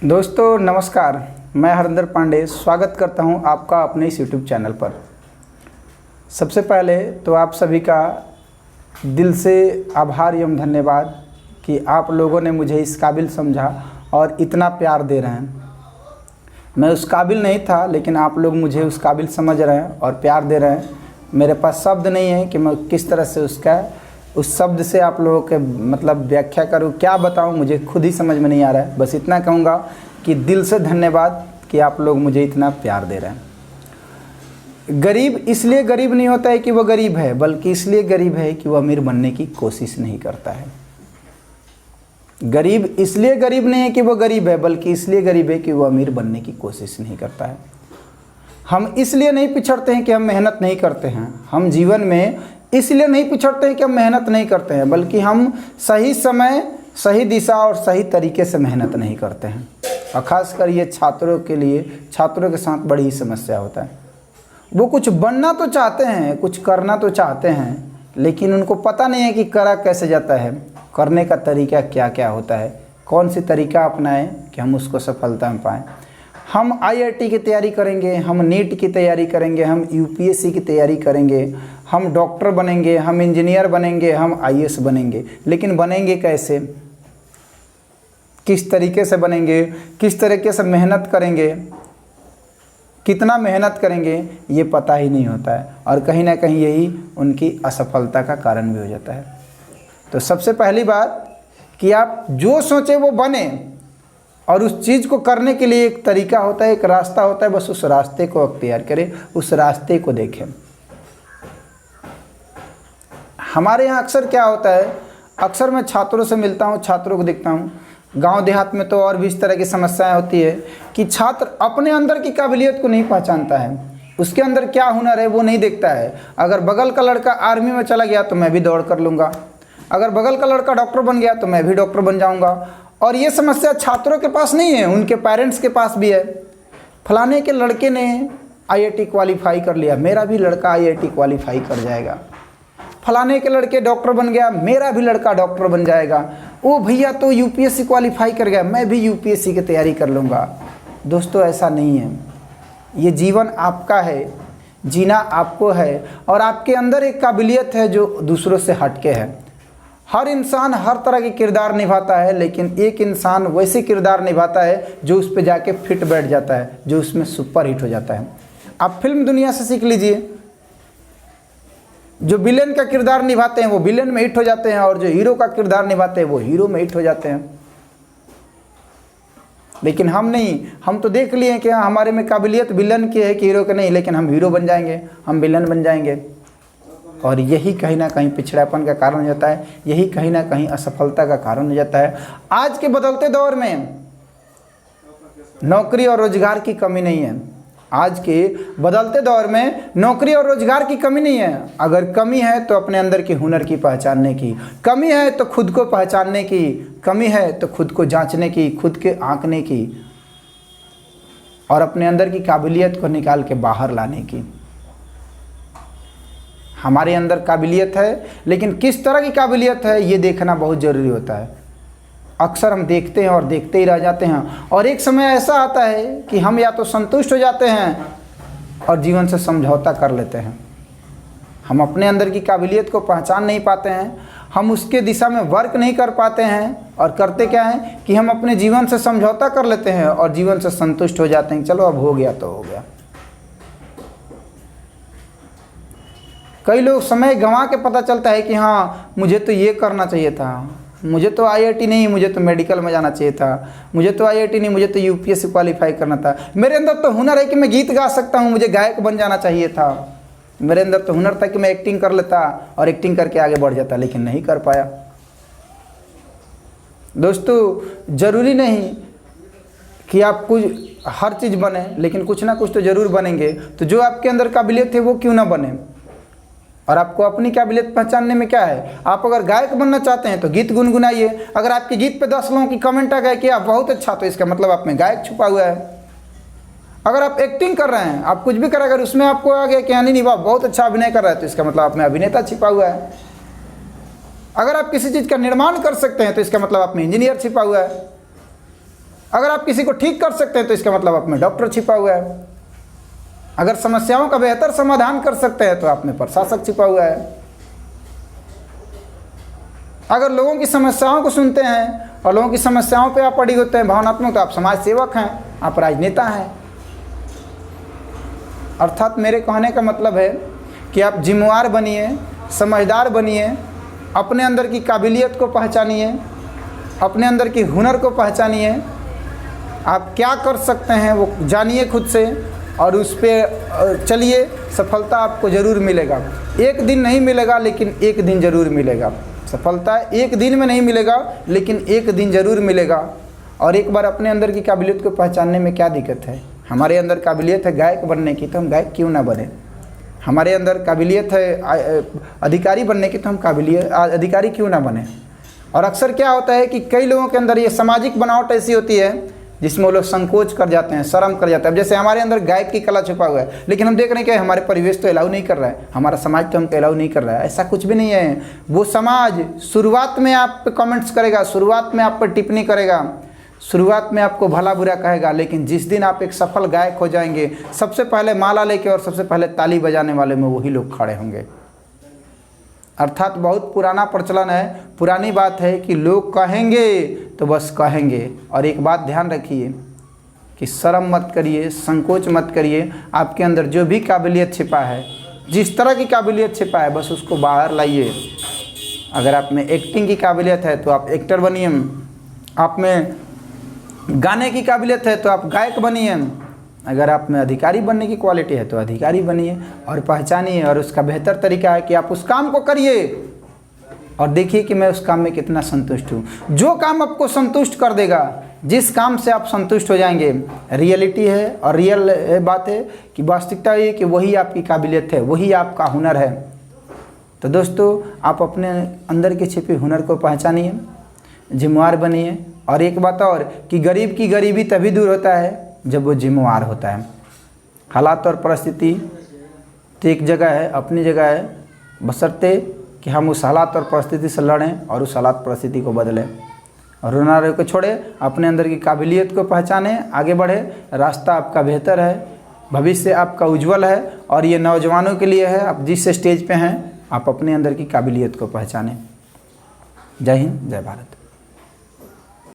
दोस्तों नमस्कार, मैं हरिंदर पांडे स्वागत करता हूं आपका अपने इस यूट्यूब चैनल पर। सबसे पहले तो आप सभी का दिल से आभार एवं धन्यवाद कि आप लोगों ने मुझे इस काबिल समझा और इतना प्यार दे रहे हैं। मैं उस काबिल नहीं था, लेकिन आप लोग मुझे उस काबिल समझ रहे हैं और प्यार दे रहे हैं। मेरे पास शब्द नहीं है कि मैं किस तरह से उस शब्द से आप लोगों के व्याख्या करूं, क्या बताऊं, मुझे खुद ही समझ में नहीं आ रहा है। बस इतना कहूंगा कि दिल से धन्यवाद कि आप लोग मुझे इतना प्यार दे रहे हैं। गरीब इसलिए गरीब नहीं होता है कि वो गरीब है, बल्कि इसलिए गरीब है कि वो अमीर बनने की कोशिश नहीं करता है। गरीब इसलिए गरीब नहीं है कि वो गरीब है, बल्कि इसलिए गरीब है कि वो अमीर बनने की कोशिश नहीं करता है। हम इसलिए नहीं पिछड़ते हैं कि हम मेहनत नहीं करते हैं। हम जीवन में इसलिए नहीं पिछड़ते हैं कि हम मेहनत नहीं करते हैं, बल्कि हम सही समय, सही दिशा और सही तरीके से मेहनत नहीं करते हैं। और ख़ासकर ये छात्रों के लिए, छात्रों के साथ बड़ी ही समस्या होता है। वो कुछ बनना तो चाहते हैं, कुछ करना तो चाहते हैं, लेकिन उनको पता नहीं है कि करा कैसे जाता है, करने का तरीका क्या क्या होता है, कौन सी तरीका अपनाएं कि हम उसको सफलता में पाएँ। हम IIT की तैयारी करेंगे, हम नीट की तैयारी करेंगे, हम UPSC की तैयारी करेंगे, हम डॉक्टर बनेंगे, हम इंजीनियर बनेंगे, हम IAS बनेंगे, लेकिन बनेंगे कैसे, किस तरीके से बनेंगे, किस तरीके से मेहनत करेंगे, कितना मेहनत करेंगे, ये पता ही नहीं होता है। और कहीं ना कहीं यही उनकी असफलता का कारण भी हो जाता है। तो सबसे पहली बात कि आप जो सोचें वो बने, और उस चीज़ को करने के लिए एक तरीका होता है, एक रास्ता होता है। बस उस रास्ते को अख्तियार करें, उस रास्ते को देखें। हमारे यहाँ अक्सर क्या होता है, अक्सर मैं छात्रों से मिलता हूँ, छात्रों को देखता हूँ। गांव देहात में तो और भी इस तरह की समस्याएं होती है कि छात्र अपने अंदर की काबिलियत को नहीं पहचानता है, उसके अंदर क्या हुनर है वो नहीं देखता है। अगर बगल का लड़का आर्मी में चला गया तो मैं भी दौड़ कर लूँगा, अगर बगल का लड़का डॉक्टर बन गया तो मैं भी डॉक्टर बन जाऊँगा। और ये समस्या छात्रों के पास नहीं है, उनके पेरेंट्स के पास भी है। फलाने के लड़के ने IIT क्वालिफाई कर लिया, मेरा भी लड़का IIT क्वालिफाई कर जाएगा। फलाने के लड़के डॉक्टर बन गया, मेरा भी लड़का डॉक्टर बन जाएगा। ओ भैया तो UPSC क्वालिफाई कर गया, मैं भी UPSC की तैयारी कर लूँगा। दोस्तों ऐसा नहीं है। ये जीवन आपका है, जीना आपको है, और आपके अंदर एक काबिलियत है जो दूसरों से हटके है। हर इंसान हर तरह के किरदार निभाता है, लेकिन एक इंसान वैसे किरदार निभाता है जो उस पे जाके फिट बैठ जाता है, जो उसमें सुपर हिट हो जाता है। आप फिल्म दुनिया से सीख लीजिए, जो विलेन का किरदार निभाते हैं वो विलेन में हिट हो जाते हैं, और जो हीरो का किरदार निभाते हैं वो हीरो में हिट हो जाते हैं। लेकिन हम नहीं, हम तो देख लिए कि हमारे में काबिलियत विलन की है कि हीरो का नहीं, लेकिन हम हीरो बन जाएंगे, हम विलन बन जाएंगे। और यही कहीं ना कहीं पिछड़ापन का कारण हो जाता है, यही कहीं ना कहीं असफलता का कारण हो जाता है। आज के बदलते दौर में नौकरी और रोजगार की कमी नहीं है। आज के बदलते दौर में नौकरी और रोजगार की कमी नहीं है। अगर कमी है तो अपने अंदर के हुनर की पहचानने की कमी है, तो खुद को पहचानने की कमी है, तो खुद को जांचने की, खुद के आंकने की, और अपने अंदर की काबिलियत को निकाल के बाहर लाने की। हमारे अंदर काबिलियत है, लेकिन किस तरह की काबिलियत है ये देखना बहुत ज़रूरी होता है। अक्सर हम देखते हैं और देखते ही रह जाते हैं, और एक समय ऐसा आता है कि हम या तो संतुष्ट हो जाते हैं और जीवन से समझौता कर लेते हैं। हम अपने अंदर की काबिलियत को पहचान नहीं पाते हैं, हम उसके दिशा में वर्क नहीं कर पाते हैं, और करते क्या हैं कि हम अपने जीवन से समझौता कर लेते हैं और जीवन से संतुष्ट हो जाते हैं। चलो अब हो गया तो हो गया। कई लोग समय गंवा के पता चलता है कि हाँ मुझे तो ये करना चाहिए था, मुझे तो IIT नहीं, मुझे तो मेडिकल में जाना चाहिए था, मुझे तो IIT नहीं, मुझे तो UPSC क्वालिफाई करना था। मेरे अंदर तो हुनर है कि मैं गीत गा सकता हूँ, मुझे गायक बन जाना चाहिए था। मेरे अंदर तो हुनर था कि मैं एक्टिंग कर लेता और एक्टिंग करके आगे बढ़ जाता, लेकिन नहीं कर पाया। दोस्तों ज़रूरी नहीं कि आप कुछ हर चीज़ बने, लेकिन कुछ ना कुछ तो ज़रूर बनेंगे। तो जो आपके अंदर काबिलियत है वो क्यों ना बने। और आपको अपनी काबिलियत पहचानने में क्या है, आप अगर गायक बनना चाहते हैं तो गीत गुनगुनाइए। अगर आपके गीत पे 10 लोगों की कमेंट आ गए कि आप बहुत अच्छा, तो इसका मतलब आप में गायक छुपा हुआ है। अगर आप एक्टिंग कर रहे हैं, आप कुछ भी कर, अगर उसमें आपको आ गया कि हाँ नहीं वाह बहुत अच्छा अभिनय कर रहा है, तो इसका मतलब आप में अभिनेता छिपा हुआ है। अगर आप किसी चीज़ का निर्माण कर सकते हैं तो इसका मतलब आप में इंजीनियर छिपा हुआ है। अगर आप किसी को ठीक कर सकते हैं तो इसका मतलब आप में डॉक्टर छिपा हुआ है। अगर समस्याओं का बेहतर समाधान कर सकते हैं तो आप में प्रशासक छिपा हुआ है। अगर लोगों की समस्याओं को सुनते हैं और लोगों की समस्याओं पे आप अड़िग होते हैं भावनात्मक, तो आप समाज सेवक हैं, आप राजनेता हैं। अर्थात मेरे कहने का मतलब है कि आप जिम्मेवार बनिए, समझदार बनिए, अपने अंदर की काबिलियत को पहचानिए, अपने अंदर की हुनर को पहचानिए, आप क्या कर सकते हैं वो जानिए खुद से और उस पर चलिए। सफलता आपको ज़रूर मिलेगा। एक दिन नहीं मिलेगा लेकिन एक दिन ज़रूर मिलेगा। सफलता एक दिन में नहीं मिलेगा लेकिन एक दिन ज़रूर मिलेगा। और एक बार अपने अंदर की काबिलियत को पहचानने में क्या दिक्कत है? हमारे अंदर काबिलियत है गायक बनने की, तो हम गायक क्यों ना बने। हमारे अंदर काबिलियत है अधिकारी बनने की, तो हम अधिकारी क्यों ना बने। और अक्सर क्या होता है कि कई लोगों के अंदर ये सामाजिक बनावट ऐसी होती है जिसमें वो लोग संकोच कर जाते हैं, शर्म कर जाते हैं। अब जैसे हमारे अंदर गायक की कला छुपा हुआ है, लेकिन हम देख रहे हैं कि हमारे परिवेश तो अलाउ नहीं कर रहा है, हमारा समाज तो हमको अलाउ नहीं कर रहा है। ऐसा कुछ भी नहीं है। वो समाज शुरुआत में आप पे कमेंट्स करेगा, शुरुआत में आप पर टिप्पणी करेगा, शुरुआत में आपको भला बुरा कहेगा, लेकिन जिस दिन आप एक सफल गायक हो जाएंगे, सबसे पहले माला लेके और सबसे पहले ताली बजाने वाले में वही लोग खड़े होंगे। अर्थात बहुत पुराना प्रचलन है, पुरानी बात है कि लोग कहेंगे तो बस कहेंगे। और एक बात ध्यान रखिए कि शर्म मत करिए, संकोच मत करिए। आपके अंदर जो भी काबिलियत छिपा है, जिस तरह की काबिलियत छिपा है, बस उसको बाहर लाइए। अगर आप में एक्टिंग की काबिलियत है तो आप एक्टर बनिए, आप में गाने की काबिलियत है तो आप गायक बनिए, अगर आप में अधिकारी बनने की क्वालिटी है तो अधिकारी बनिए और पहचानिए। और उसका बेहतर तरीका है कि आप उस काम को करिए और देखिए कि मैं उस काम में कितना संतुष्ट हूँ। जो काम आपको संतुष्ट कर देगा, जिस काम से आप संतुष्ट हो जाएंगे, रियलिटी है और रियल बात है कि वास्तविकता ये कि वही आपकी काबिलियत है, वही आपका हुनर है। तो दोस्तों, आप अपने अंदर के छिपे हुनर को पहचानिए, जिम्मेवार बनिए। और एक बात और कि गरीब की गरीबी तभी दूर होता है जब वो जिम्मेवार होता है। हालात और परिस्थिति तो एक जगह है, अपनी जगह है, बशर्ते कि हम उस हालात और परिस्थिति से लड़ें और उस हालात परिस्थिति को बदलें। और रोना रो को छोड़े, अपने अंदर की काबिलियत को पहचानें, आगे बढ़े। रास्ता आपका बेहतर है, भविष्य आपका उज्जवल है। और ये नौजवानों के लिए है, आप जिस स्टेज पे हैं, आप अपने अंदर की काबिलियत को पहचानें। जय हिंद, जय भारत।